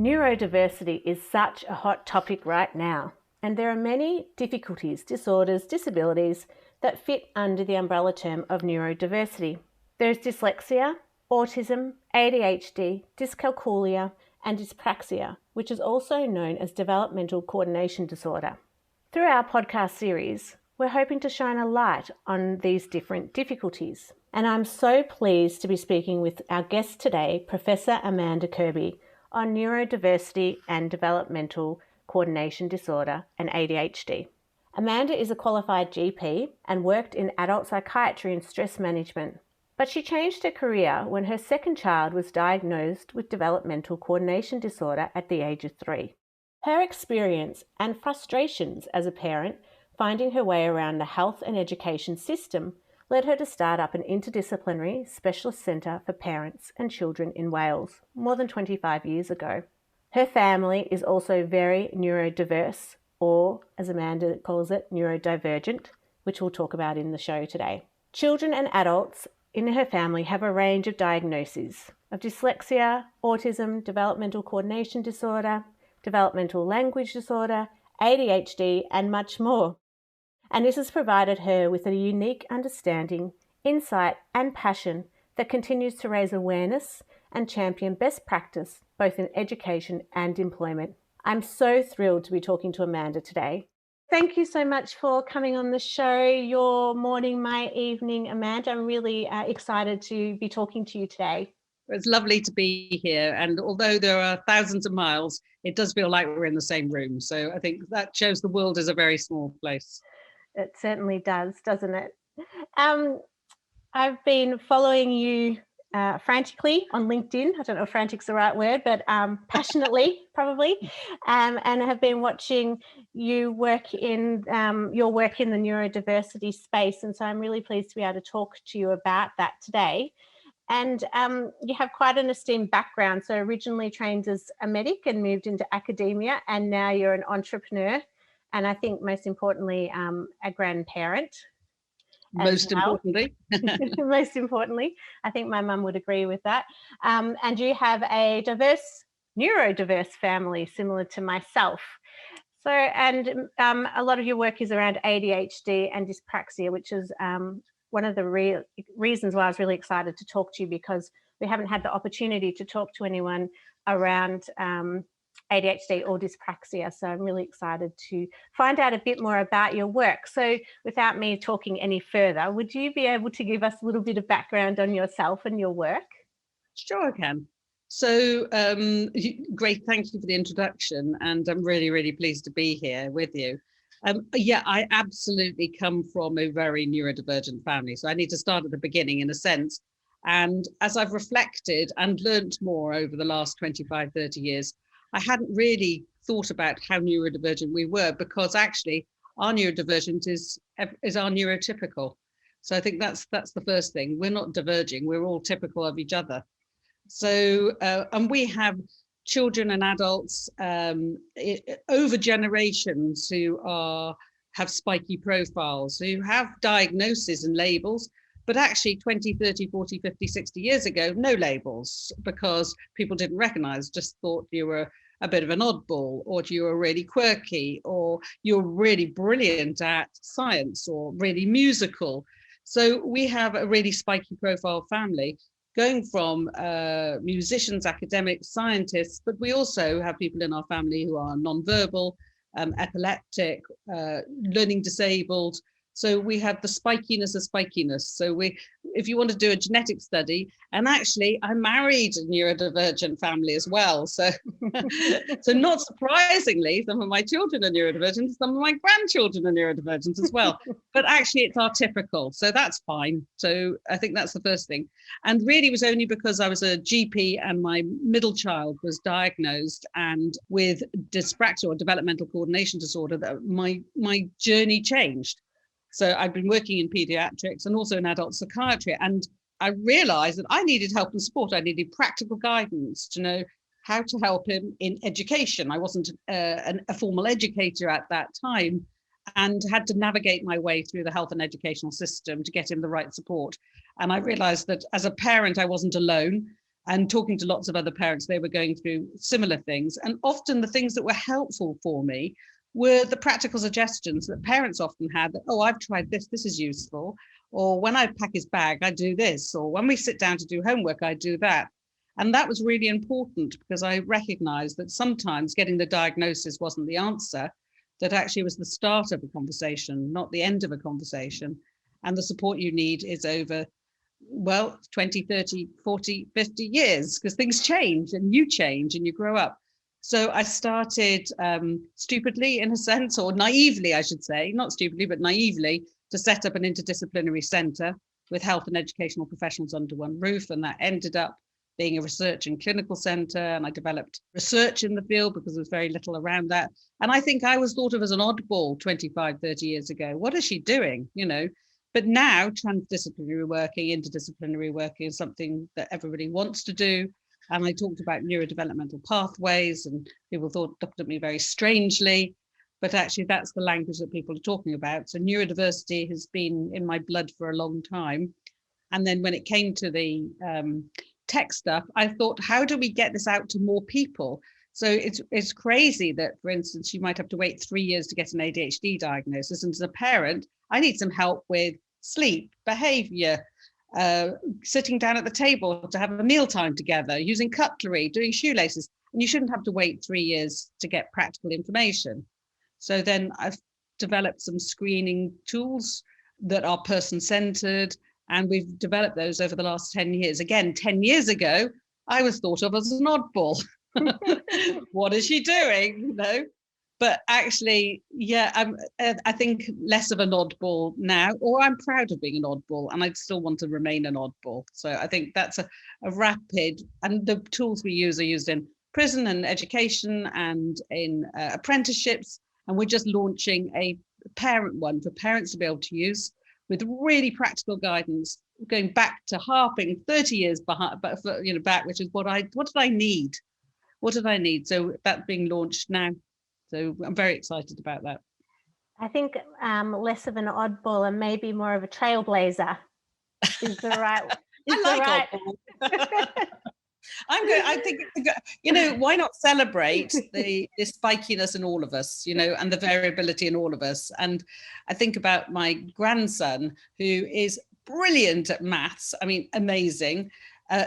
Neurodiversity is such a hot topic right now, and there are many difficulties, disorders, disabilities that fit under the umbrella term of neurodiversity. There's dyslexia, autism, ADHD, dyscalculia, and dyspraxia, which is also known as developmental coordination disorder. Through our podcast series, we're hoping to shine a light on these different difficulties. And I'm so pleased to be speaking with our guest today, Professor Amanda Kirby, on neurodiversity and developmental coordination disorder and ADHD. Amanda is a qualified GP and worked in adult psychiatry and stress management, but she changed her career when her second child was diagnosed with developmental coordination disorder at the age of 3. Her experience and frustrations as a parent finding her way around the health and education system led her to start up an interdisciplinary specialist centre for parents and children in Wales more than 25 years ago. Her family is also very neurodiverse, or as Amanda calls it, neurodivergent, which we'll talk about in the show today. Children and adults in her family have a range of diagnoses of dyslexia, autism, developmental coordination disorder, developmental language disorder, ADHD, and much more. And this has provided her with a unique understanding, insight, and passion that continues to raise awareness and champion best practice, both in education and employment. I'm so thrilled to be talking to Amanda today. Thank you so much for coming on the show. Your morning, my evening, Amanda. I'm really excited to be talking to you today. It's lovely to be here. And although there are thousands of miles, it does feel like we're in the same room. So I think that shows the world is a very small place. It certainly does, doesn't it? I've been following you frantically on LinkedIn. I don't know if frantic's the right word, but passionately probably, and have been watching you work in your work in the neurodiversity space. And so I'm really pleased to be able to talk to you about that today. And you have quite an esteemed background. So originally trained as a medic and moved into academia, and now you're an entrepreneur. And I think most importantly, a grandparent. Most importantly. Most importantly, I think my mum would agree with that. And you have a neurodiverse family, similar to myself. So, and a lot of your work is around ADHD and dyspraxia, which is one of the reasons why I was really excited to talk to you, because we haven't had the opportunity to talk to anyone around ADHD or dyspraxia. So I'm really excited to find out a bit more about your work. So without me talking any further, would you be able to give us a little bit of background on yourself and your work? Sure, I can. So great, thank you for the introduction. And I'm really, really pleased to be here with you. Yeah, I absolutely come from a very neurodivergent family. So I need to start at the beginning in a sense. And as I've reflected and learnt more over the last 25, 30 years, I hadn't really thought about how neurodivergent we were, because actually our neurodivergent is our neurotypical. So I think that's the first thing. We're not diverging, we're all typical of each other. So, and we have children and adults over generations who have spiky profiles, who have diagnoses and labels, but actually 20, 30, 40, 50, 60 years ago, no labels, because people didn't recognize, just thought you were a bit of an oddball, or you were really quirky, or you're really brilliant at science, or really musical. So we have a really spiky profile family, going from musicians, academics, scientists, but we also have people in our family who are nonverbal, epileptic, learning disabled. So we have the spikiness of spikiness. So if you want to do a genetic study, and actually I married a neurodivergent family as well. So, so not surprisingly, some of my children are neurodivergent, some of my grandchildren are neurodivergent as well. But actually it's our typical, so that's fine. So I think that's the first thing. And really it was only because I was a GP and my middle child was diagnosed and with dyspraxia or developmental coordination disorder that my journey changed. So I've been working in pediatrics and also in adult psychiatry, and I realized that I needed help and support. I needed practical guidance to know how to help him in education. I wasn't a formal educator at that time, and had to navigate my way through the health and educational system to get him the right support. And I realized that as a parent, I wasn't alone. and talking to lots of other parents, they were going through similar things. And often the things that were helpful for me were the practical suggestions that parents often had, that, oh, I've tried this, this is useful. Or when I pack his bag, I do this. Or when we sit down to do homework, I do that. And that was really important, because I recognized that sometimes getting the diagnosis wasn't the answer, that actually was the start of a conversation, not the end of a conversation. And the support you need is over, well, 20, 30, 40, 50 years, because things change and you grow up. So I started stupidly, in a sense, or naively, I should say, not stupidly, but naively, to set up an interdisciplinary centre with health and educational professionals under one roof. And that ended up being a research and clinical centre. And I developed research in the field because there was very little around that. And I think I was thought of as an oddball 25, 30 years ago. What is she doing? You know, but now transdisciplinary working, interdisciplinary working is something that everybody wants to do. And I talked about neurodevelopmental pathways, and people looked at me very strangely, but actually that's the language that people are talking about. So neurodiversity has been in my blood for a long time. And then when it came to the tech stuff, I thought, how do we get this out to more people? So it's crazy that, for instance, you might have to wait 3 years to get an ADHD diagnosis. And as a parent, I need some help with sleep, behavior, sitting down at the table to have a mealtime together, using cutlery, doing shoelaces. And you shouldn't have to wait 3 years to get practical information. So then I've developed some screening tools that are person-centered, and we've developed those over the last 10 years. Again, 10 years ago, I was thought of as an oddball. What is she doing? You know? But actually, yeah, I think less of an oddball now, or I'm proud of being an oddball, and I'd still want to remain an oddball. So I think that's a rapid, and the tools we use are used in prison and education and in apprenticeships. And we're just launching a parent one for parents to be able to use, with really practical guidance, going back to harping 30 years behind, but back, which is what did I need? What did I need? So that's being launched now. So I'm very excited about that. I think less of an oddball and maybe more of a trailblazer is the right. Oddball. I think why not celebrate the spikiness in all of us, and the variability in all of us. And I think about my grandson, who is brilliant at maths. I mean, amazing.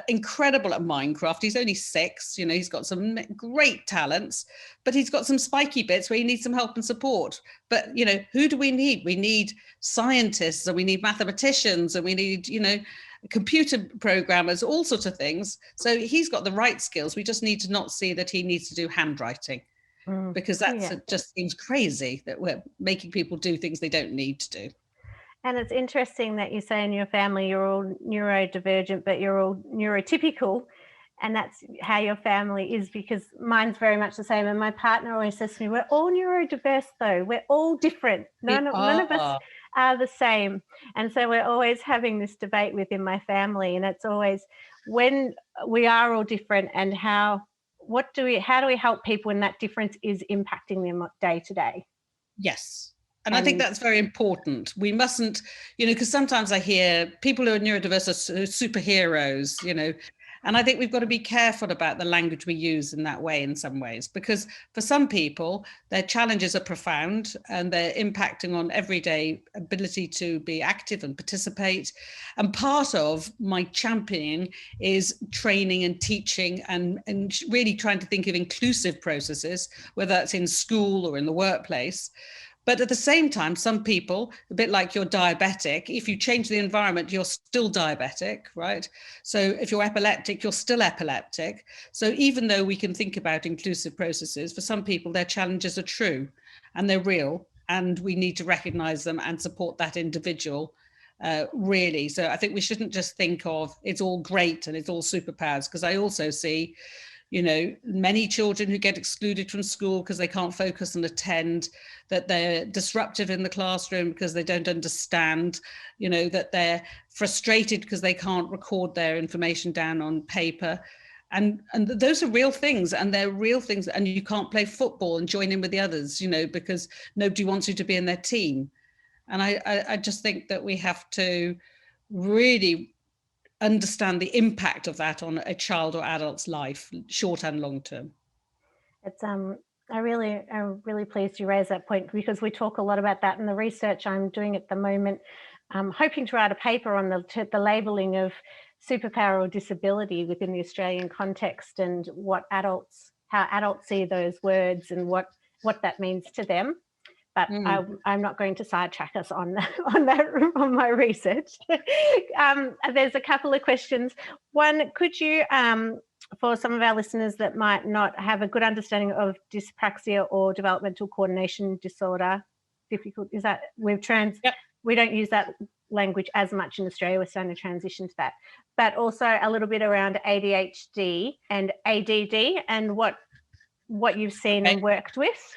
Incredible at Minecraft. He's only 6, he's got some great talents, but he's got some spiky bits where he needs some help and support. But, who do we need? We need scientists, and we need mathematicians, and we need, computer programmers, all sorts of things. So he's got the right skills. We just need to not see that he needs to do handwriting, because it just seems crazy that we're making people do things they don't need to do. And it's interesting that you say in your family you're all neurodivergent, but you're all neurotypical. And that's how your family is, because mine's very much the same. And my partner always says to me, we're all neurodiverse, though. We're all different. None of us are the same. And so we're always having this debate within my family. And it's always, when we are all different, and how do we help people when that difference is impacting them day to day? Yes. And I think that's very important. We mustn't, because sometimes I hear people who are neurodiverse are superheroes, and I think we've got to be careful about the language we use in that way in some ways, because for some people, their challenges are profound and they're impacting on everyday ability to be active and participate. And part of my championing is training and teaching and really trying to think of inclusive processes, whether that's in school or in the workplace. But at the same time, some people, a bit like you're diabetic, if you change the environment, you're still diabetic, right? So if you're epileptic, you're still epileptic. So even though we can think about inclusive processes, for some people, their challenges are true and they're real, and we need to recognize them and support that individual, really. So I think we shouldn't just think of it's all great and it's all superpowers, because I also see many children who get excluded from school because they can't focus and attend, that they're disruptive in the classroom because they don't understand, that they're frustrated because they can't record their information down on paper. And those are real things, and they're real things. And you can't play football and join in with the others, because nobody wants you to be in their team. And I just think that we have to really understand the impact of that on a child or adult's life, short and long term. It's I'm really pleased you raised that point, because we talk a lot about that in the research I'm doing at the moment. I'm hoping to write a paper on the labelling of superpower or disability within the Australian context, and how adults see those words and what that means to them. But I'm not going to sidetrack us on my research. There's a couple of questions. One, could you, for some of our listeners that might not have a good understanding of dyspraxia or developmental coordination disorder, is that we don't use that language as much in Australia. We're starting to transition to that, but also a little bit around ADHD and ADD and what you've seen and worked with.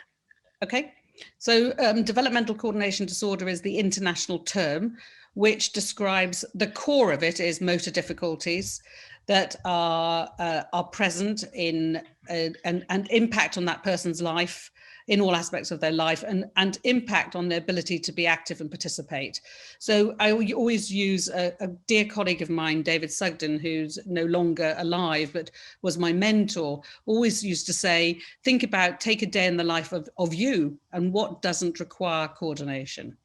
Okay. So developmental coordination disorder is the international term, which describes the core of it is motor difficulties that are present in and impact on that person's life in all aspects of their life, and impact on their ability to be active and participate. So I always use a dear colleague of mine, David Sugden, who's no longer alive, but was my mentor, always used to say, take a day in the life of you and what doesn't require coordination.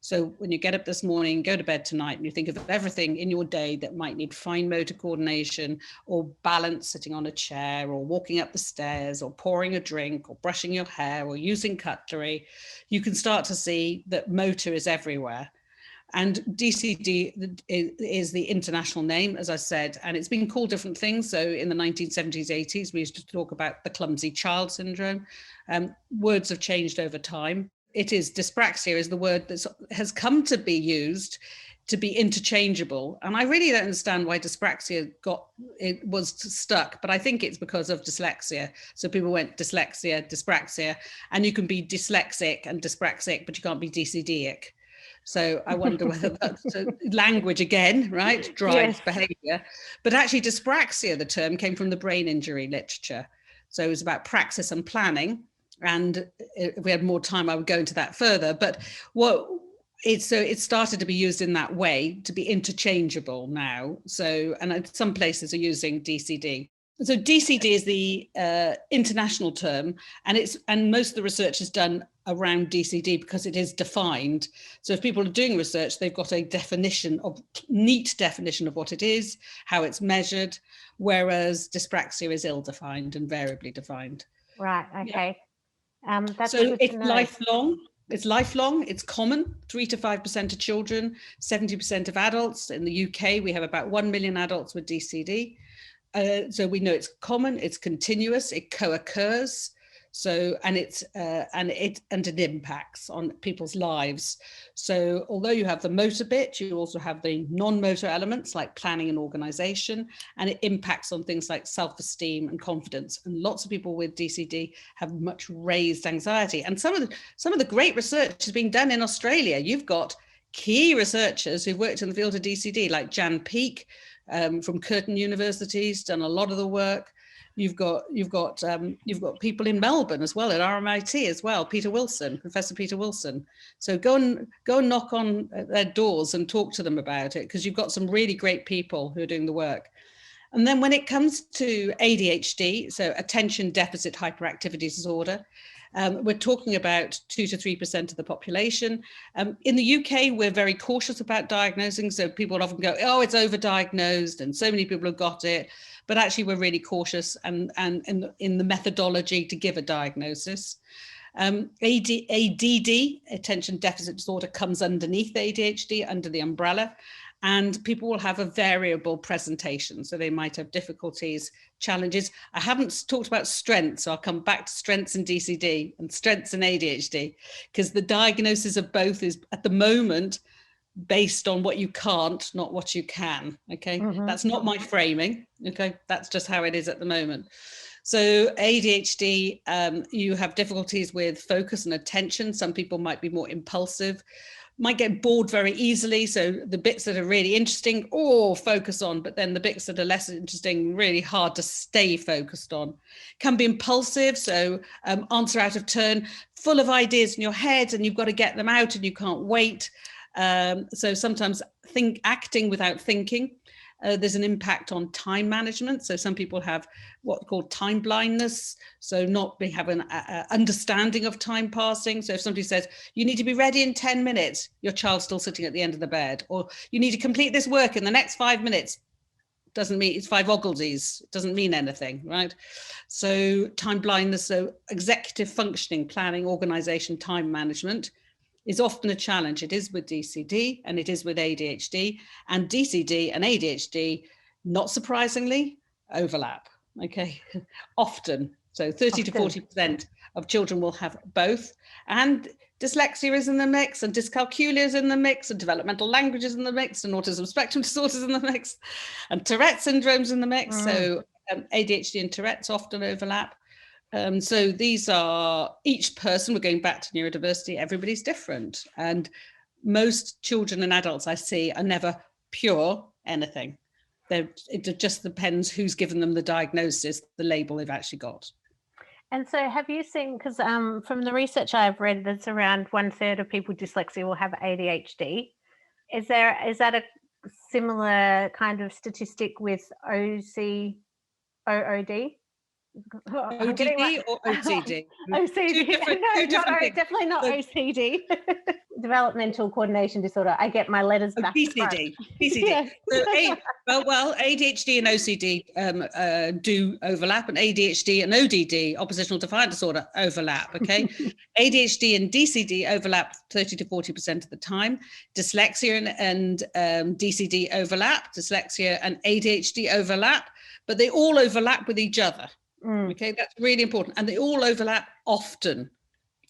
So when you get up this morning, go to bed tonight, and you think of everything in your day that might need fine motor coordination or balance sitting on a chair or walking up the stairs or pouring a drink or brushing your hair or using cutlery, you can start to see that motor is everywhere. And DCD is the international name, as I said, and it's been called different things. So in the 1970s, 80s, we used to talk about the clumsy child syndrome. Words have changed over time. It is dyspraxia is the word that has come to be used to be interchangeable. And I really don't understand why dyspraxia was stuck, but I think it's because of dyslexia. So people went dyslexia, dyspraxia, and you can be dyslexic and dyspraxic, but you can't be DCD-ic. So I wonder whether that's language again, right, drives behavior. But actually dyspraxia, the term, came from the brain injury literature. So it was about praxis and planning. And if we had more time, I would go into that further. But it started to be used in that way, to be interchangeable now. So, and some places are using DCD. So DCD is the international term, and most of the research is done around DCD because it is defined. So if people are doing research, they've got a neat definition of what it is, how it's measured, whereas dyspraxia is ill-defined and variably defined. Right. Okay. Yeah. That's so it's lifelong. It's lifelong. It's common. 3 to 5% of children, 70% of adults. In the UK, we have about 1 million adults with DCD. So we know it's common. It's continuous. It co-occurs. So and it impacts on people's lives. So although you have the motor bit, you also have the non-motor elements like planning and organization, and it impacts on things like self-esteem and confidence. And lots of people with DCD have much raised anxiety. And some of the great research is being done in Australia. You've got key researchers who've worked in the field of DCD, like Jan Peake from Curtin University, has done a lot of the work. You've got people in Melbourne as well, at RMIT as well, Professor Peter Wilson. So go and knock on their doors and talk to them about it, because you've got some really great people who are doing the work. And then when it comes to ADHD, so attention deficit hyperactivity disorder, we're talking about 2 to 3% of the population. In the UK, we're very cautious about diagnosing. So people often go, oh, it's overdiagnosed and so many people have got it. But actually, we're really cautious and in the methodology to give a diagnosis. ADD, attention deficit disorder, comes underneath ADHD, under the umbrella. And people will have a variable presentation. So they might have difficulties, challenges. I haven't talked about strengths, so I'll come back to strengths in DCD and strengths in ADHD, because the diagnosis of both is at the moment based on what you can't, not what you can. Okay, That's not my framing. Okay, that's just how it is at the moment. So ADHD, you have difficulties with focus and attention. Some people might be more impulsive, might get bored very easily. So the bits that are really interesting, focus on, but then the bits that are less interesting, really hard to stay focused on. Can be impulsive, so answer out of turn, full of ideas in your head, and you've got to get them out and you can't wait. So sometimes acting without thinking. There's an impact on time management. So some people have what's called time blindness. So not have an understanding of time passing. So if somebody says, you need to be ready in 10 minutes, your child's still sitting at the end of the bed. Or you need to complete this work in the next 5 minutes. Doesn't mean it's 5 ogildies. It doesn't mean anything, right? So time blindness, so executive functioning, planning, organization, time management is often a challenge. It is with DCD and it is with ADHD, and DCD and ADHD, not surprisingly, overlap, okay? Often, so 30 to 40% of children will have both, and dyslexia is in the mix, and dyscalculia is in the mix, and developmental language is in the mix, and autism spectrum disorders in the mix, and Tourette syndrome's in the mix. So ADHD and Tourette's often overlap. So these are, each person, we're going back to neurodiversity, everybody's different. And most children and adults I see are never pure anything. It just depends who's given them the diagnosis, the label they've actually got. And so have you seen, because from the research I've read, that's around 1/3 of people with dyslexia will have ADHD. Is that a similar kind of statistic with OOD? ODD or OCD? OCD. Definitely not OCD. Developmental coordination disorder. I get my letters back. PCD. Yes. So, well, ADHD and OCD do overlap, and ADHD and ODD, oppositional defiant disorder, overlap. Okay, ADHD and DCD overlap 30 to 40% of the time. Dyslexia and DCD overlap. Dyslexia and ADHD overlap, but they all overlap with each other. Okay, that's really important, and they all overlap often.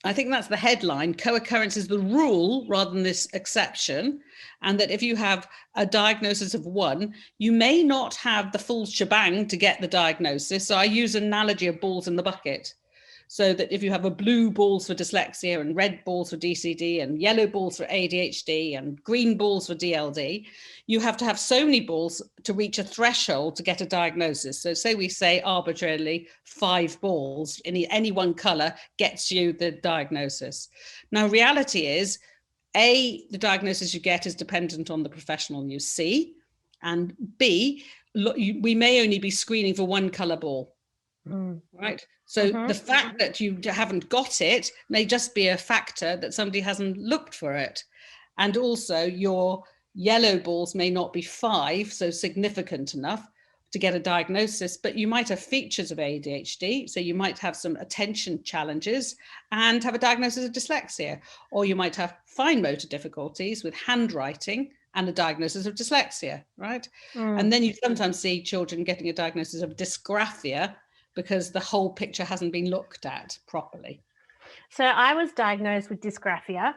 I think that's the headline. Co-occurrence is the rule rather than this exception, and that if you have a diagnosis of one, you may not have the full shebang to get the diagnosis. So I use an analogy of balls in the bucket. So that if you have a blue balls for dyslexia and red balls for DCD and yellow balls for ADHD and green balls for DLD, you have to have so many balls to reach a threshold to get a diagnosis. So say we say arbitrarily 5 balls in any one color gets you the diagnosis. Now, reality is, A, the diagnosis you get is dependent on the professional you see, and B, we may only be screening for one color ball, right? So the fact that you haven't got it may just be a factor that somebody hasn't looked for it. And also your yellow balls may not be 5, so significant enough to get a diagnosis, but you might have features of ADHD. So you might have some attention challenges and have a diagnosis of dyslexia, or you might have fine motor difficulties with handwriting and a diagnosis of dyslexia, right? And then you sometimes see children getting a diagnosis of dysgraphia, because the whole picture hasn't been looked at properly. So I was diagnosed with dysgraphia,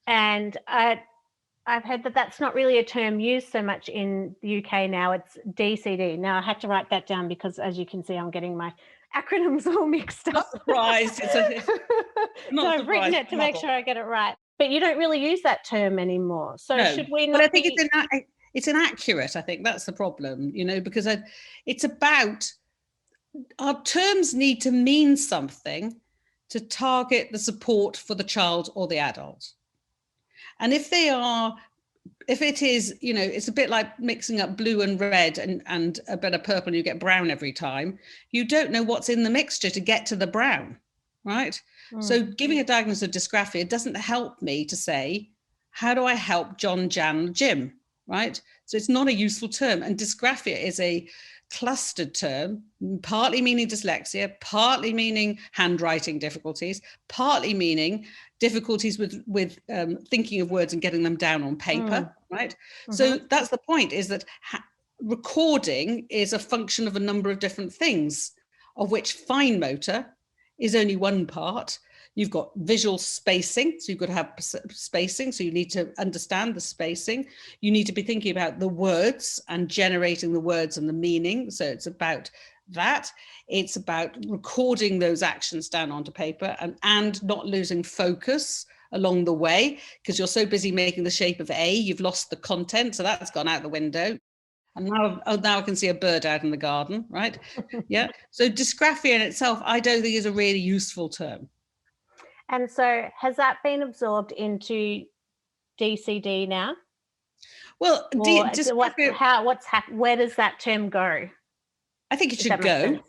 and I've heard that that's not really a term used so much in the UK now. It's DCD. Now I had to write that down because, as you can see, I'm getting my acronyms all mixed up. Not surprised. So I've written it to make sure I get it right. But you don't really use that term anymore. So no, should we not? But I think it's inaccurate. I think that's the problem, because it's about, our terms need to mean something to target the support for the child or the adult. And if it is, it's a bit like mixing up blue and red and a bit of purple and you get brown every time. You don't know what's in the mixture to get to the brown, right? So giving a diagnosis of dysgraphia doesn't help me to say, how do I help John, Jan, Jim, right? So it's not a useful term. And dysgraphia is a clustered term, partly meaning dyslexia, partly meaning handwriting difficulties, partly meaning difficulties with thinking of words and getting them down on paper, right? So that's the point, is that recording is a function of a number of different things, of which fine motor is only one part. You've got visual spacing, so you've got to have spacing, so you need to understand the spacing. You need to be thinking about the words and generating the words and the meaning, so it's about that. It's about recording those actions down onto paper and not losing focus along the way, because you're so busy making the shape of A, you've lost the content, so that's gone out the window. And now I can see a bird out in the garden, right? Yeah, so dysgraphia in itself, I don't think is a really useful term. And so has that been absorbed into DCD now? Well, Or just where does that term go? I think it Does should that make go. sense?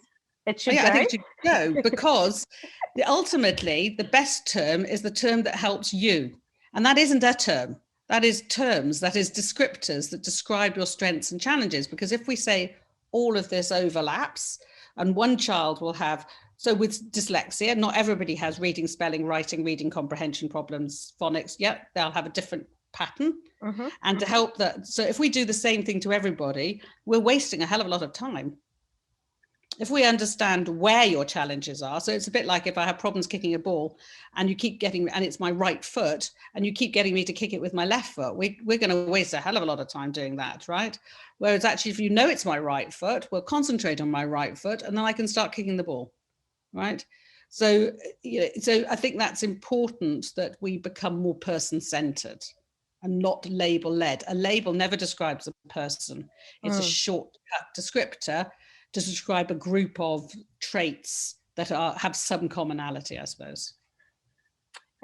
It should Yeah, go. I think it should go because ultimately the best term is the term that helps you. And that isn't a term. That is terms, that is descriptors that describe your strengths and challenges. Because if we say all of this overlaps and one child will have, so with dyslexia, not everybody has reading, spelling, writing, reading comprehension problems, phonics. Yep, they'll have a different pattern. And to help that, so if we do the same thing to everybody, we're wasting a hell of a lot of time. If we understand where your challenges are, so it's a bit like if I have problems kicking a ball and you keep getting, and it's my right foot, and you keep getting me to kick it with my left foot, we're going to waste a hell of a lot of time doing that, right? Whereas actually, if you know it's my right foot, we'll concentrate on my right foot, and then I can start kicking the ball, right? So, so I think that's important that we become more person-centered and not label-led. A label never describes a person. It's a shortcut descriptor to describe a group of traits that have some commonality, I suppose.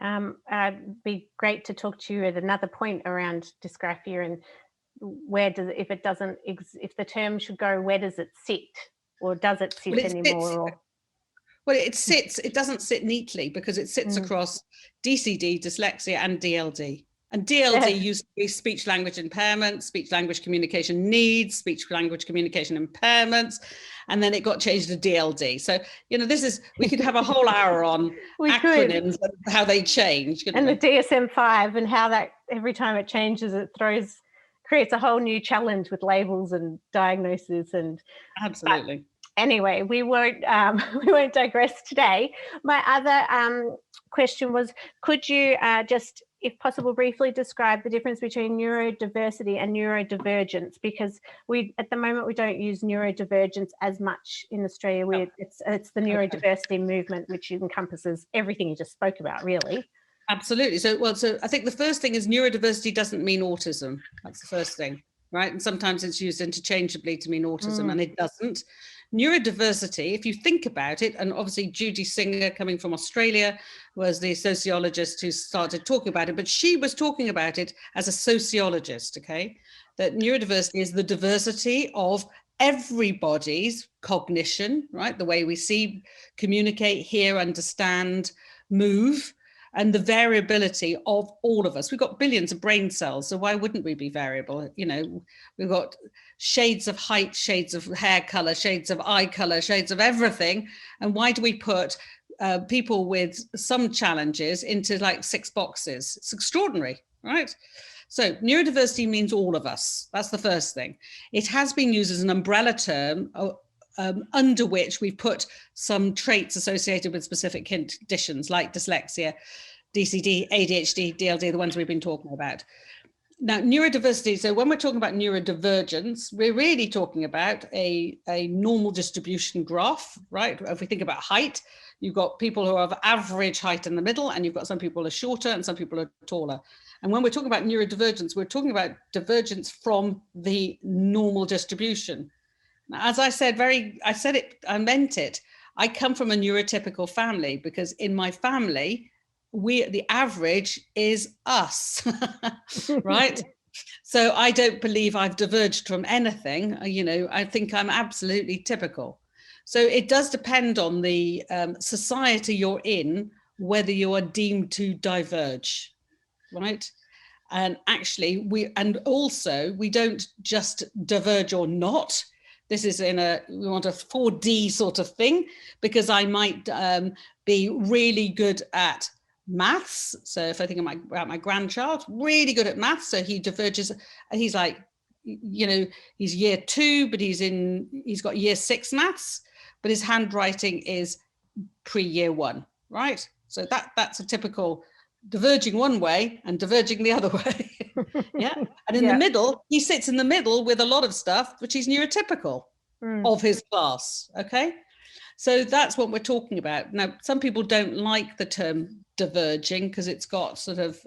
It'd be great to talk to you at another point around dysgraphia and where does if the term should go, where does it sit, or does it sit anymore? Well, it doesn't sit neatly because it sits across DCD, dyslexia, and DLD. And DLD used to be speech language impairment, speech language communication needs, speech language communication impairments, and then it got changed to DLD. So, we could have a whole hour on acronyms and how they change. And the DSM-5 and how that every time it changes, it creates a whole new challenge with labels and diagnoses and. Absolutely. Anyway, we won't digress today. My other question was, could you just, if possible, briefly describe the difference between neurodiversity and neurodivergence? Because at the moment we don't use neurodivergence as much in Australia. It's the neurodiversity movement, which encompasses everything you just spoke about, really. Absolutely. So I think the first thing is neurodiversity doesn't mean autism. That's the first thing, right? And sometimes it's used interchangeably to mean autism, and it doesn't. Neurodiversity, if you think about it, and obviously Judy Singer, coming from Australia, was the sociologist who started talking about it, but she was talking about it as a sociologist, okay? That neurodiversity is the diversity of everybody's cognition, right? The way we see, communicate, hear, understand, move, and the variability of all of us. We've got billions of brain cells, so why wouldn't we be variable? We've got shades of height, shades of hair color, shades of eye color, shades of everything. And why do we put people with some challenges into like 6 boxes? It's extraordinary, right? So neurodiversity means all of us. That's the first thing. It has been used as an umbrella term under which we've put some traits associated with specific conditions like dyslexia, DCD, ADHD, DLD, the ones we've been talking about. Now, neurodiversity, so when we're talking about neurodivergence, we're really talking about a normal distribution graph, right? If we think about height, you've got people who are of average height in the middle, and you've got some people who are shorter and some people are taller. And when we're talking about neurodivergence, we're talking about divergence from the normal distribution. As I said, I meant it. I come from a neurotypical family because in my family, the average is us, right? So I don't believe I've diverged from anything. I think I'm absolutely typical. So it does depend on the society you're in, whether you are deemed to diverge, right? And actually, we don't just diverge or not. This is we want a 4D sort of thing, because I might be really good at maths. So if I think about my grandchild, really good at maths, so he diverges, and he's like, he's year 2, but he's got year 6 maths, but his handwriting is pre-year 1, right? So that's a typical diverging one way and diverging the other way. Yeah. And in the middle, he sits in the middle with a lot of stuff, which is neurotypical of his class. Okay. So that's what we're talking about. Now, some people don't like the term diverging because it's got sort of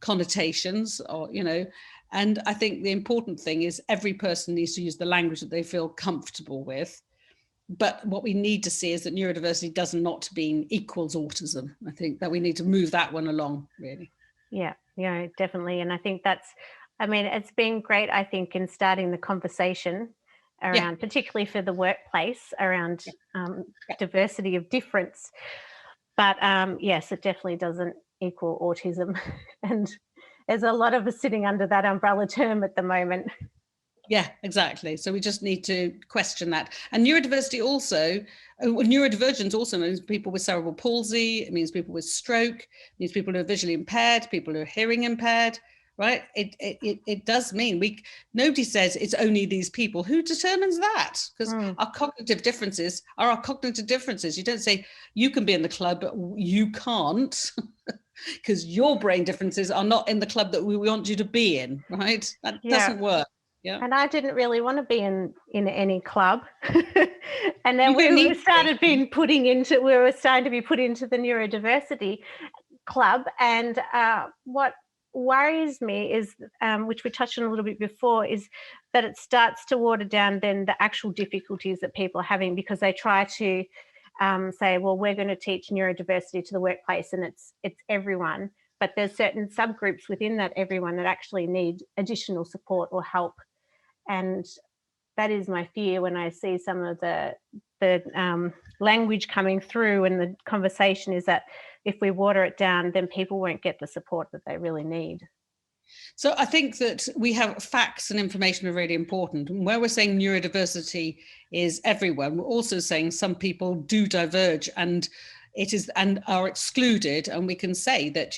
connotations, or, and I think the important thing is every person needs to use the language that they feel comfortable with. But what we need to see is that neurodiversity does not mean equals autism. I think that we need to move that one along, really. Yeah, definitely. And I think that's I mean, it's been great, I think, in starting the conversation Yeah, around, particularly for the workplace, around yeah, diversity of difference. But yes, it definitely doesn't equal autism. And there's a lot of us sitting under that umbrella term at the moment. yeah, exactly. So we just need to question that. And neurodiversity also, neurodivergence also means people with cerebral palsy, it means people with stroke, it means people who are visually impaired, people who are hearing impaired, right? It does mean nobody says it's only these people. Who determines that? Because Mm, our cognitive differences are our cognitive differences. You don't say you can be in the club, but you can't. Because your brain differences are not in the club that we want you to be in, right? That yeah. doesn't work. Yeah. And I didn't really want to be in any club. And then You don't we need to started be. being put into, we were starting to be put into the neurodiversity club. And what worries me is, which we touched on a little bit before, is that it starts to water down then the actual difficulties that people are having, because they try to say, well, we're going to teach neurodiversity to the workplace, and it's everyone. But there's certain subgroups within that everyone that actually need additional support or help. And that is my fear when I see some of the language coming through, and the conversation is that if we water it down, then people won't get the support that they really need. So I think that we have facts and information are really important. And where we're saying neurodiversity is everyone, we're also saying some people do diverge and are excluded. And we can say that,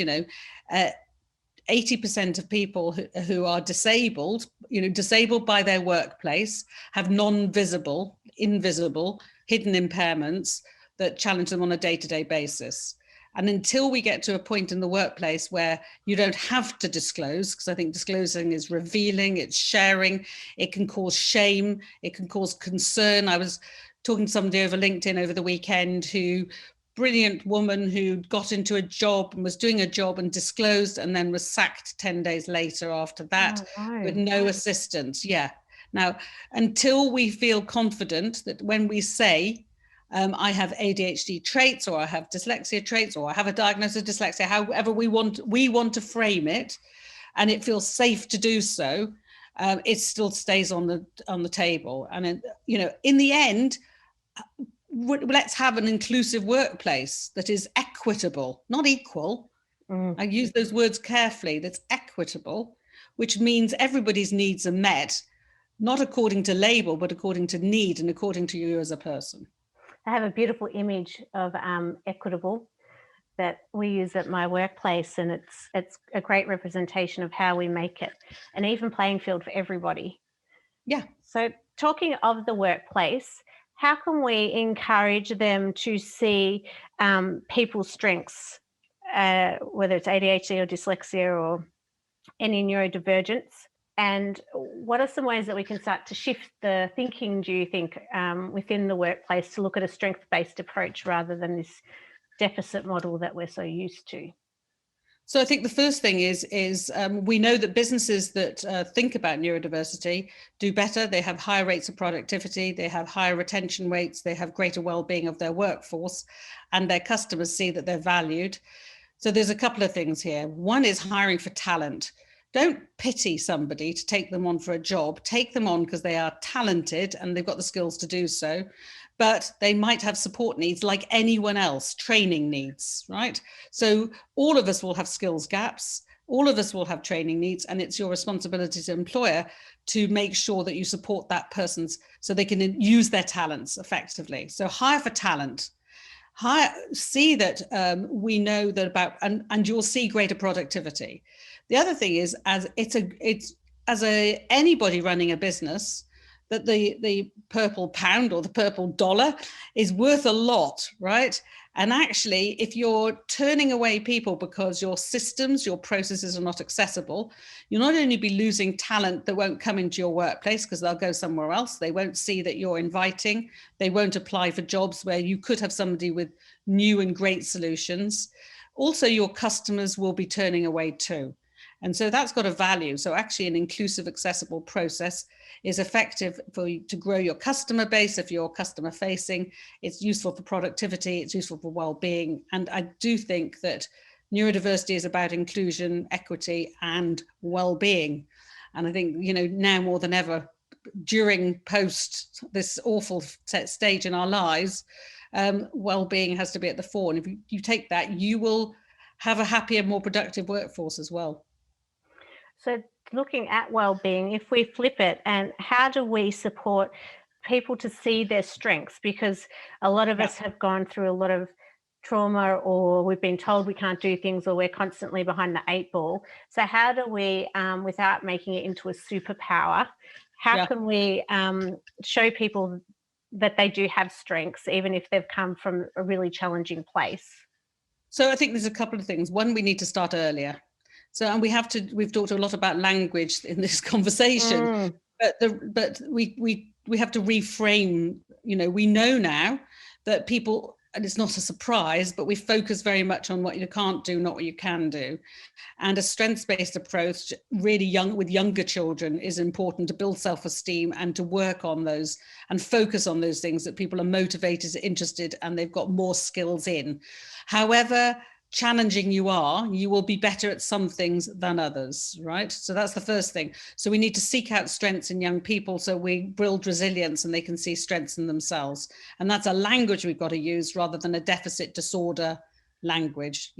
80% of people who are disabled, disabled by their workplace, have non-visible, invisible, hidden impairments that challenge them on a day-to-day basis. And until we get to a point in the workplace where you don't have to disclose, because I think disclosing is revealing, it's sharing, it can cause shame, it can cause concern. I was talking to somebody over LinkedIn over the weekend brilliant woman who got into a job and was doing a job and disclosed and then was sacked 10 days later after that with no assistance. Yeah. Now, until we feel confident that when we say, I have ADHD traits, or I have dyslexia traits, or I have a diagnosis of dyslexia, however we want to frame it, and it feels safe to do so, it still stays on the table. And in the end, let's have an inclusive workplace that is equitable, not equal. I use those words carefully. That's equitable, which means everybody's needs are met, not according to label, but according to need and according to you as a person. I have a beautiful image of equitable that we use at my workplace, and it's a great representation of how we make it an even playing field for everybody. Yeah. So talking of the workplace, how can we encourage them to see people's strengths, whether it's ADHD or dyslexia or any neurodivergence? And what are some ways that we can start to shift the thinking, do you think, within the workplace to look at a strength-based approach rather than this deficit model that we're so used to? So I think the first thing is we know that businesses that think about neurodiversity do better. They have higher rates of productivity, they have higher retention rates, they have greater well-being of their workforce, and their customers see that they're valued. So there's a couple of things here. One is hiring for talent. Don't pity somebody to take them on for a job. Take them on because they are talented and they've got the skills to do so. But they might have support needs like anyone else, training needs, right? So all of us will have skills gaps. All of us will have training needs, and it's your responsibility as an employer to make sure that you support that person's so they can use their talents effectively. So hire for talent. See that we know that about, and you'll see greater productivity. The other thing is, anybody running a business, that the purple pound or the purple dollar is worth a lot, right? And actually, if you're turning away people because your systems, your processes are not accessible, you'll not only be losing talent that won't come into your workplace because they'll go somewhere else, they won't see that you're inviting, they won't apply for jobs where you could have somebody with new and great solutions. Also, your customers will be turning away too. And so that's got a value. So actually an inclusive, accessible process is effective for you to grow your customer base. If you're customer facing, it's useful for productivity, it's useful for well-being. And I do think that neurodiversity is about inclusion, equity, and well-being. And I think, now more than ever, during post this awful stage in our lives, well-being has to be at the fore. And if you take that, you will have a happier, more productive workforce as well. So looking at well-being, if we flip it, and how do we support people to see their strengths? Because a lot of us have gone through a lot of trauma, or we've been told we can't do things, or we're constantly behind the 8 ball. So how do we, without making it into a superpower, how can we show people that they do have strengths, even if they've come from a really challenging place? So I think there's a couple of things. One, we need to start earlier. So, and we've talked a lot about language in this conversation, but we have to reframe. We know now that people, and it's not a surprise, but we focus very much on what you can't do, not what you can do. And a strengths-based approach, really with younger children, is important to build self-esteem and to work on those and focus on those things that people are motivated, interested, and they've got more skills in. However challenging you are, you will be better at some things than others, right? So that's the first thing. So we need to seek out strengths in young people so we build resilience and they can see strengths in themselves. And that's a language we've got to use rather than a deficit disorder language.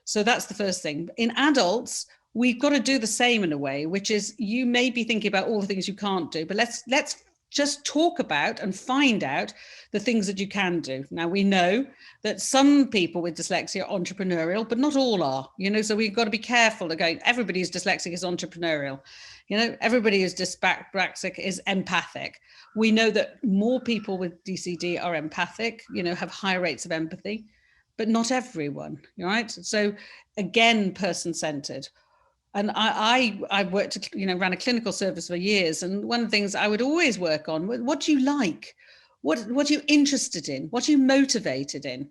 So that's the first thing. In adults, we've got to do the same in a way, which is, you may be thinking about all the things you can't do, but let's just talk about and find out the things that you can do. Now, we know that some people with dyslexia are entrepreneurial, but not all are, so we've got to be careful of going, everybody who's dyslexic is entrepreneurial. Everybody who's dyspraxic is empathic. We know that more people with DCD are empathic, have higher rates of empathy, but not everyone, right? So again, person-centered. And I worked, ran a clinical service for years. And one of the things I would always work on, what do you like? What are you interested in? What are you motivated in?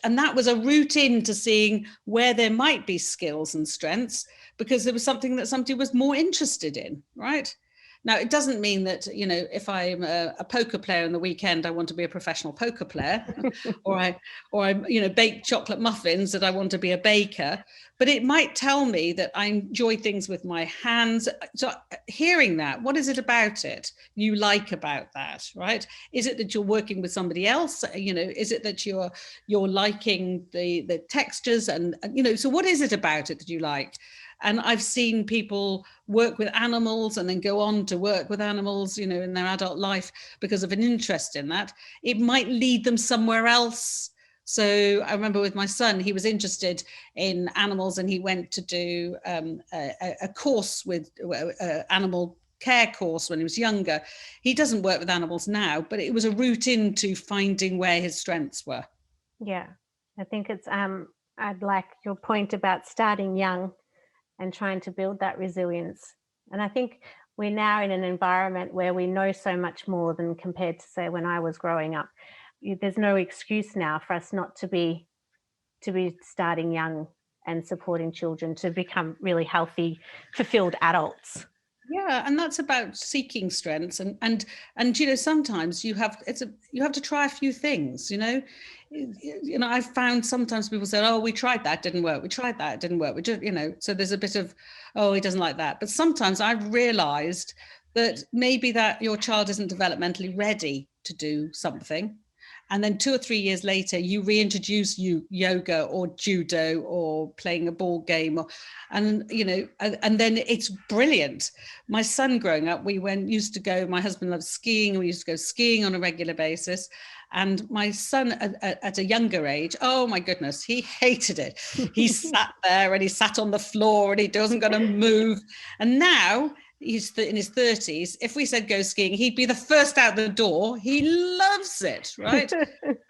And that was a route into seeing where there might be skills and strengths, because there was something that somebody was more interested in, right? Now, it doesn't mean that, if I'm a poker player on the weekend, I want to be a professional poker player, or I bake chocolate muffins, that I want to be a baker. But it might tell me that I enjoy things with my hands. So hearing that, what is it about it you like about that, right? Is it that you're working with somebody else? Is it that you're liking the textures and so what is it about it that you like? And I've seen people work with animals and then go on to work with animals, in their adult life because of an interest in that. It might lead them somewhere else. So I remember with my son, he was interested in animals and he went to do a course with animal care course when he was younger. He doesn't work with animals now, but it was a route into finding where his strengths were. Yeah, I think it's, I'd like your point about starting young and trying to build that resilience. And I think we're now in an environment where we know so much more than compared to, say, when I was growing up. There's no excuse now for us not to be starting young and supporting children to become really healthy, fulfilled adults. Yeah, and that's about seeking strengths, and sometimes you have to try a few things. I've found sometimes people say, "Oh, we tried that, didn't work. We tried that, it didn't work." We just, so there's a bit of, "Oh, he doesn't like that." But sometimes I've realised that maybe that your child isn't developmentally ready to do something. And then 2 or 3 years later, you reintroduce yoga or judo or playing a ball game, and then it's brilliant. My son growing up, my husband loved skiing, and we used to go skiing on a regular basis. And my son at a younger age, oh my goodness, he hated it. He sat there and he sat on the floor and he wasn't going to move. And now, he's in his 30s. If we said go skiing, he'd be the first out the door. He loves it, right?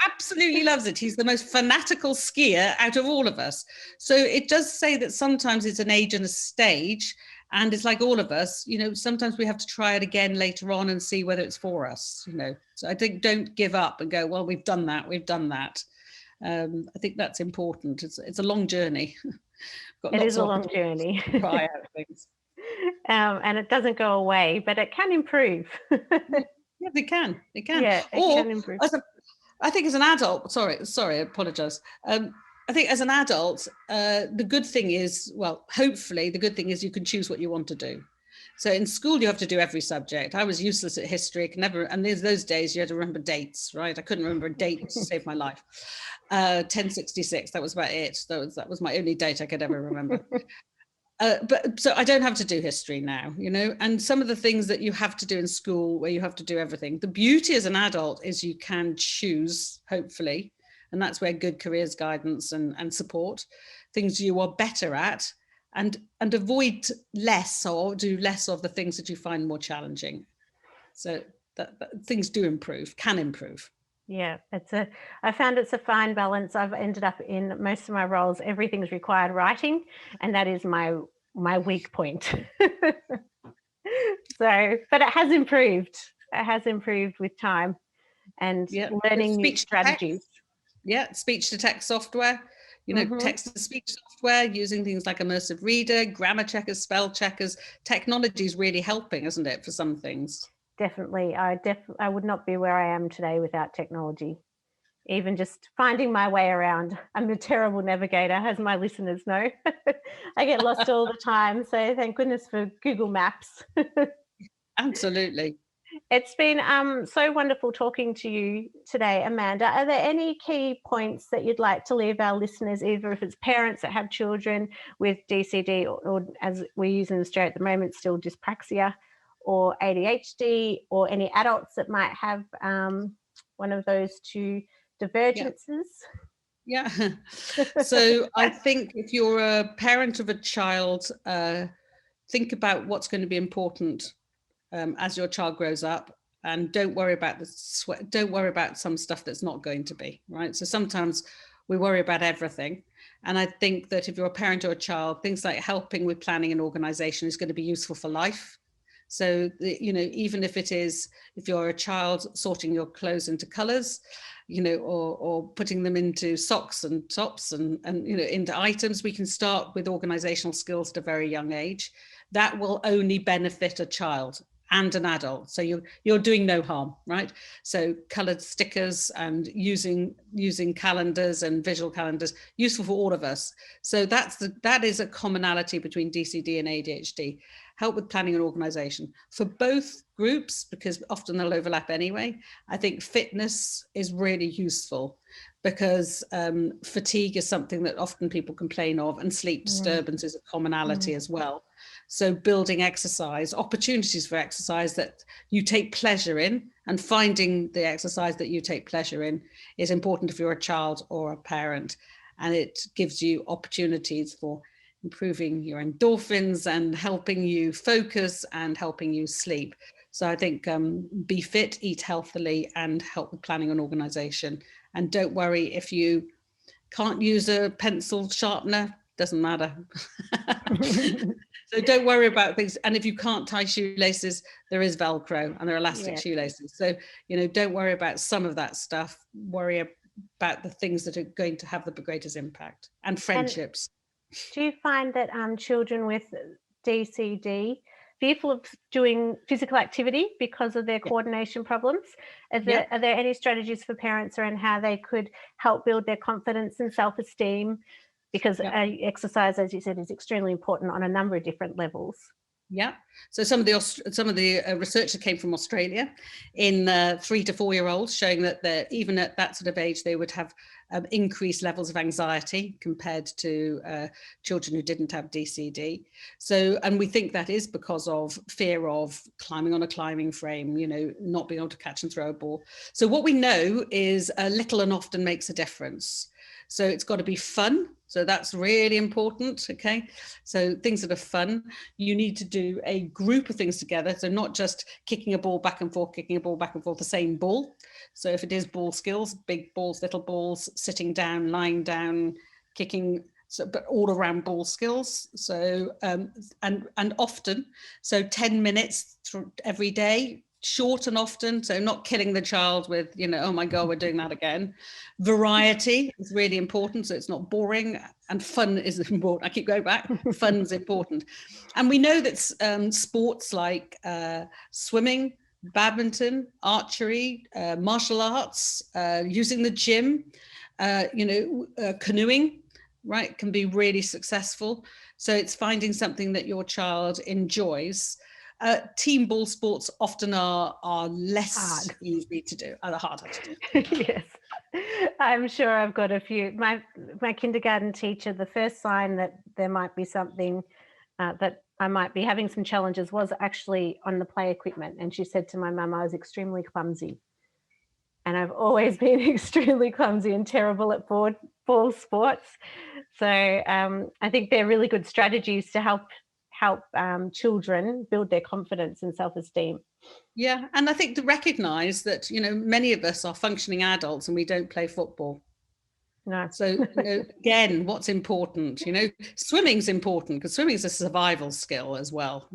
Absolutely loves it. He's the most fanatical skier out of all of us. So it does say that sometimes it's an age and a stage, and it's like all of us, sometimes we have to try it again later on and see whether it's for us, So I think don't give up and go, well, we've done that. I think that's important. It's a long journey. It is a long journey. Try out things. And it doesn't go away, but it can improve. Yeah, they can. Yeah, it can improve. I think as an adult, sorry, I apologize. I think as an adult, the good thing is, hopefully the good thing is you can choose what you want to do. So in school, you have to do every subject. I was useless at history, could never, and there's those days you had to remember dates, right? I couldn't remember a date to save my life. 1066, that was about it. That was my only date I could ever remember. But so I don't have to do history now, you know, and some of the things that you have to do in school where you have to do everything. The beauty as an adult is you can choose, hopefully, and that's where good careers guidance and support, things you are better at, and avoid less or do less of the things that you find more challenging. So that things do improve, can improve. Yeah, I found it's a fine balance. I've ended up in most of my roles, everything's required writing, and that is my weak point. So, but it has improved. It has improved with time and learning new strategies. Speech to text software, you know, text to speech software, using things like immersive reader, grammar checkers, spell checkers. Technology is really helping, isn't it, for some things? Definitely. I would not be where I am today without technology. Even just finding my way around. I'm a terrible navigator, as my listeners know. I get lost all the time. So thank goodness for Google Maps. Absolutely. It's been so wonderful talking to you today, Amanda. Are there any key points that you'd like to leave our listeners, either if it's parents that have children with DCD or as we use in Australia at the moment, still dyspraxia or ADHD, or any adults that might have one of those two divergences? Yeah. So I think if you're a parent of a child, think about what's going to be important as your child grows up, and don't worry about don't worry about some stuff that's not going to be, right? So sometimes we worry about everything. And I think that if you're a parent or a child, things like helping with planning and organization is going to be useful for life. So, you know, even if you're a child, sorting your clothes into colors, you know, or putting them into socks and tops and you know, into items, we can start with organizational skills at a very young age. That will only benefit a child and an adult. So you're doing no harm, right? So colored stickers and using calendars and visual calendars, useful for all of us. So that is a commonality between DCD and ADHD. Help with planning and organization for both groups, because often they'll overlap anyway. I think fitness is really useful, because fatigue is something that often people complain of, and sleep disturbance is a commonality as well. So building exercise, opportunities for exercise that you take pleasure in, and finding the exercise that you take pleasure in is important if you're a child or a parent. And it gives you opportunities for improving your endorphins and helping you focus and helping you sleep. So I think be fit, eat healthily, and help with planning and organization. And don't worry if you can't use a pencil sharpener, doesn't matter. So don't worry about things. And if you can't tie shoelaces, there is Velcro and there are elastic shoelaces. So, you know, don't worry about some of that stuff. Worry about the things that are going to have the greatest impact, and friendships. And do you find that children with DCD fearful of doing physical activity because of their coordination problems? Are there any strategies for parents around how they could help build their confidence and self-esteem? Because exercise, as you said, is extremely important on a number of different levels. Yeah. So some of the research that came from Australia in 3 to 4 year olds, showing that even at that sort of age, they would have increased levels of anxiety compared to children who didn't have DCD. So, and we think that is because of fear of climbing on a climbing frame, you know, not being able to catch and throw a ball. So what we know is little and often makes a difference. So it's got to be fun. So that's really important. Okay. So things that are fun, you need to do a group of things together. So not just kicking a ball back and forth, the same ball. So if it is ball skills, big balls, little balls, sitting down, lying down, kicking, so, but all around ball skills. So, and often, so 10 minutes every day, short and often, so not killing the child with, you know, oh my God, we're doing that again. Variety is really important, so it's not boring, and fun is important. I keep going back, fun's important. And we know that sports like swimming, badminton, archery, martial arts, using the gym, canoeing, right, can be really successful. So it's finding something that your child enjoys. Team ball sports often are less Hard. easy to do, are harder to do. Yes, I'm sure I've got a few. My kindergarten teacher, the first sign that there might be something that I might be having some challenges was actually on the play equipment. And she said to my mum, I was extremely clumsy. And I've always been extremely clumsy and terrible at ball sports. So I think they're really good strategies to help children build their confidence and self-esteem. Yeah, and I think to recognise that, many of us are functioning adults and we don't play football. No. So, again, what's important? Swimming's important because swimming is a survival skill as well,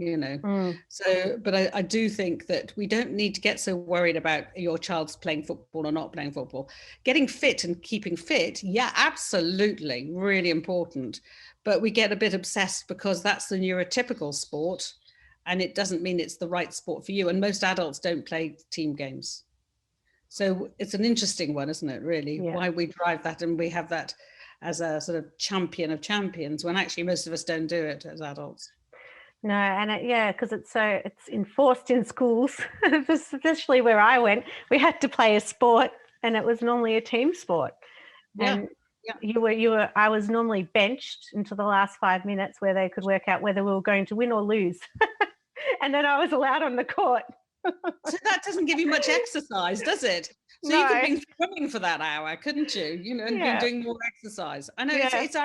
So, but I do think that we don't need to get so worried about your child's playing football or not playing football. Getting fit and keeping fit, yeah, absolutely, really important. But we get a bit obsessed because that's the neurotypical sport, and it doesn't mean it's the right sport for you. And most adults don't play team games. So it's an interesting one, isn't it, really? Yeah. Why we drive that and we have that as a sort of champion of champions when actually most of us don't do it as adults. No, and because it's enforced in schools, especially where I went. We had to play a sport and it was normally a team sport. Yeah. And I was normally benched until the last 5 minutes where they could work out whether we were going to win or lose. And then I was allowed on the court. So that doesn't give you much exercise, does it? So no. You could be swimming for that hour, couldn't you? And be doing more exercise. I know it's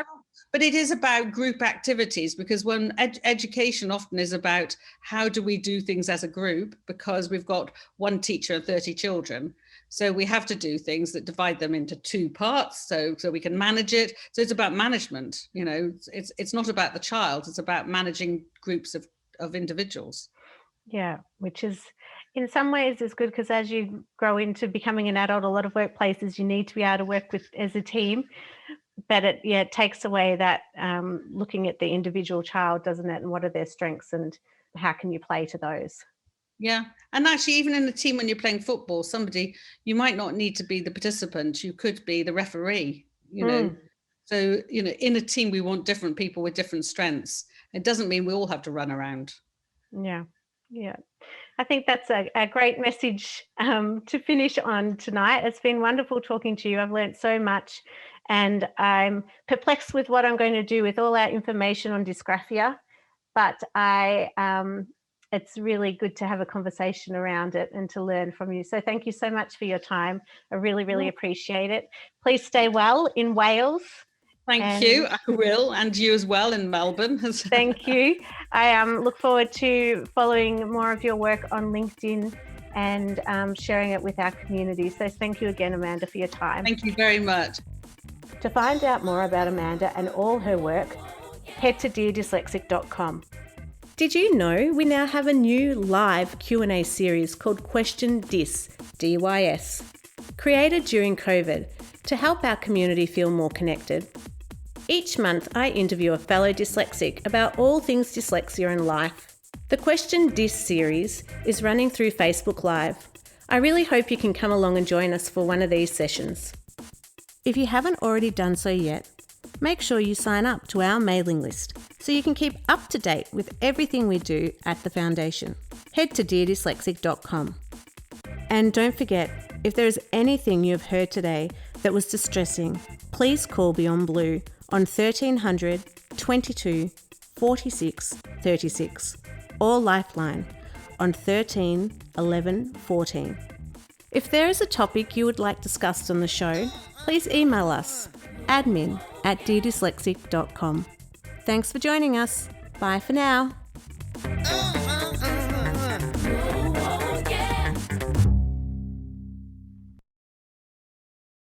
but it is about group activities, because when education often is about how do we do things as a group, because we've got one teacher and 30 children. So we have to do things that divide them into two parts so we can manage it. So it's about management, it's not about the child, it's about managing groups of individuals. Yeah, which is in some ways is good, because as you grow into becoming an adult, a lot of workplaces you need to be able to work with as a team. But it takes away that looking at the individual child, doesn't it? And what are their strengths and how can you play to those? Yeah. And actually, even in a team when you're playing football, you might not need to be the participant. You could be the referee, So, in a team, we want different people with different strengths. It doesn't mean we all have to run around. Yeah. Yeah. I think that's a great message to finish on tonight. It's been wonderful talking to you. I've learned so much, and I'm perplexed with what I'm going to do with all our information on dysgraphia, but it's really good to have a conversation around it and to learn from you. So thank you so much for your time. I really, really appreciate it. Please stay well in Wales. Thank you. I will, and you as well in Melbourne. Thank you. I look forward to following more of your work on LinkedIn and sharing it with our community. So thank you again, Amanda, for your time. Thank you very much. To find out more about Amanda and all her work, head to deardyslexic.com. Did you know we now have a new live Q&A series called Question Dys, DYS, created during COVID to help our community feel more connected. Each month, I interview a fellow dyslexic about all things dyslexia and life. The Question Dys series is running through Facebook Live. I really hope you can come along and join us for one of these sessions. If you haven't already done so yet, make sure you sign up to our mailing list so you can keep up to date with everything we do at the Foundation. Head to deardyslexic.com. And don't forget, if there is anything you have heard today that was distressing, please call Beyond Blue on 1300 22 46 36 or Lifeline on 13 11 14. If there is a topic you would like discussed on the show, please email us admin@deardyslexic.com. Thanks for joining us. Bye for now.